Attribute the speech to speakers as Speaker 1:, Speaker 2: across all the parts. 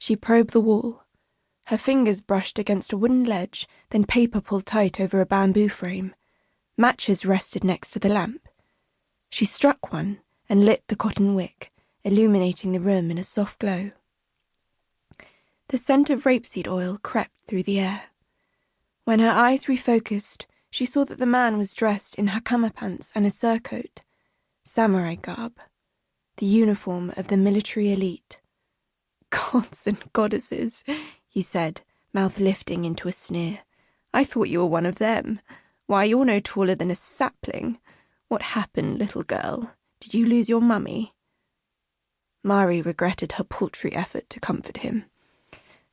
Speaker 1: She probed the wall. Her fingers brushed against a wooden ledge, then paper pulled tight over a bamboo frame. Matches rested next to the lamp. She struck one and lit the cotton wick, illuminating the room in a soft glow. The scent of rapeseed oil crept through the air. When her eyes refocused, she saw that the man was dressed in hakama pants and a surcoat, samurai garb, the uniform of the military elite. "Gods and goddesses," he said, mouth lifting into a sneer. "I thought you were one of them. Why, you're no taller than a sapling. What happened, little girl? Did you lose your mummy?" Mari regretted her paltry effort to comfort him.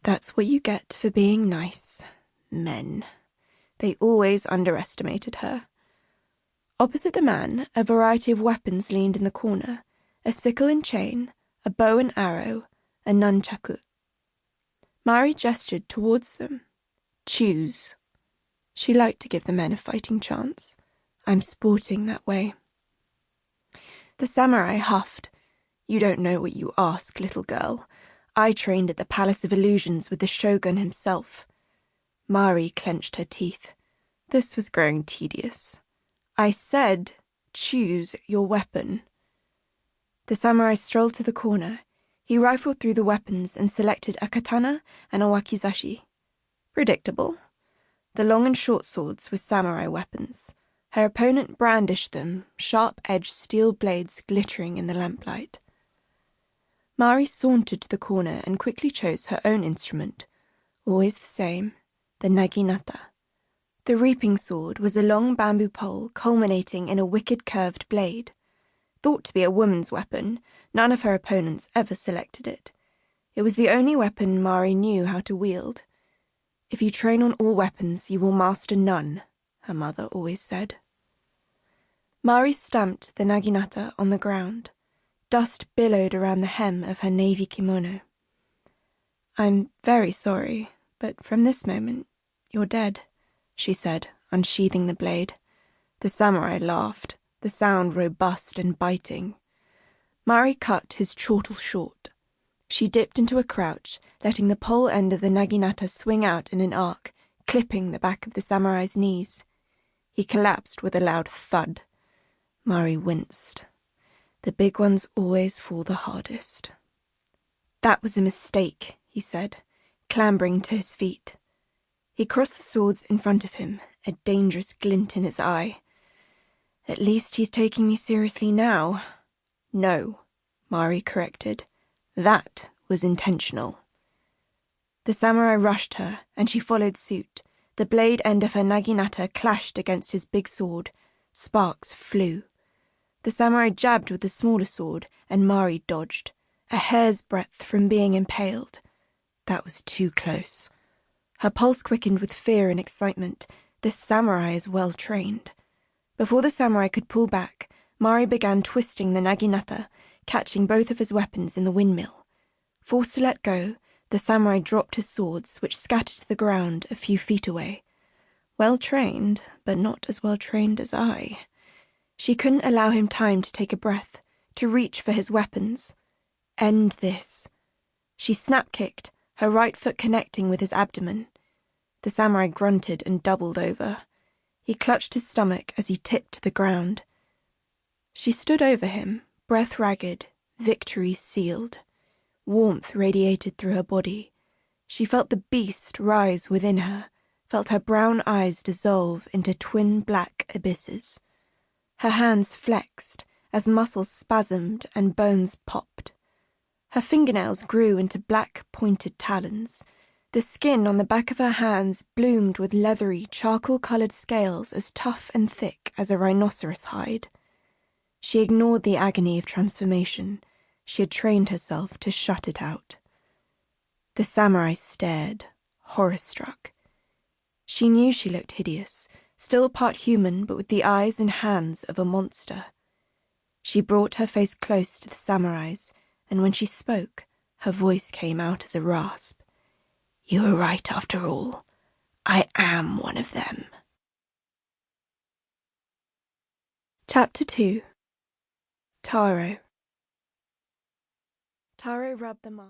Speaker 1: That's what you get for being nice. Men. They always underestimated her. Opposite the man, a variety of weapons leaned in the corner, a sickle and chain, a bow and arrow, a nunchaku. Mari gestured towards them. "Choose." She liked to give the men a fighting chance. "I'm sporting that way." The samurai huffed. "You don't know what you ask, little girl. I trained at the Palace of Illusions with the shogun himself." Mari clenched her teeth. This was growing tedious. "I said, choose your weapon." The samurai strolled to the corner. He rifled through the weapons and selected a katana and a wakizashi. Predictable. The long and short swords were samurai weapons. Her opponent brandished them, sharp-edged steel blades glittering in the lamplight. Mari sauntered to the corner and quickly chose her own instrument. Always the same, the naginata. The reaping sword was a long bamboo pole culminating in a wicked curved blade. Thought to be a woman's weapon, none of her opponents ever selected it. It was the only weapon Mari knew how to wield. "If you train on all weapons, you will master none," her mother always said. Mari stamped the naginata on the ground. Dust billowed around the hem of her navy kimono. "I'm very sorry, but from this moment, you're dead," she said, unsheathing the blade. The samurai laughed, the sound robust and biting. Mari cut his chortle short. She dipped into a crouch, letting the pole end of the naginata swing out in an arc, clipping the back of the samurai's knees. He collapsed with a loud thud. Mari winced. The big ones always fall the hardest. "That was a mistake," he said, clambering to his feet. He crossed the swords in front of him, a dangerous glint in his eye. "At least he's taking me seriously now." "No," Mari corrected. "That was intentional." The samurai rushed her, and she followed suit. The blade end of her naginata clashed against his big sword. Sparks flew. The samurai jabbed with the smaller sword, and Mari dodged, a hair's breadth from being impaled. That was too close. Her pulse quickened with fear and excitement. This samurai is well trained. Before the samurai could pull back, Mari began twisting the naginata, catching both of his weapons in the windmill. Forced to let go, the samurai dropped his swords, which scattered to the ground a few feet away. Well trained, but not as well trained as I. She couldn't allow him time to take a breath, to reach for his weapons. End this. She snap-kicked, her right foot connecting with his abdomen. The samurai grunted and doubled over. He clutched his stomach as he tipped to the ground. She stood over him, breath ragged, victory sealed. Warmth radiated through her body. She felt the beast rise within her, felt her brown eyes dissolve into twin black abysses. Her hands flexed as muscles spasmed and bones popped. Her fingernails grew into black, pointed talons. The skin on the back of her hands bloomed with leathery, charcoal-coloured scales as tough and thick as a rhinoceros hide. She ignored the agony of transformation. She had trained herself to shut it out. The samurai stared, horror-struck. She knew she looked hideous, still part human but with the eyes and hands of a monster. She brought her face close to the samurai's, and when she spoke, her voice came out as a rasp. "You were right after all. I am one of them." Chapter 2. Taro. Taro rubbed the mark.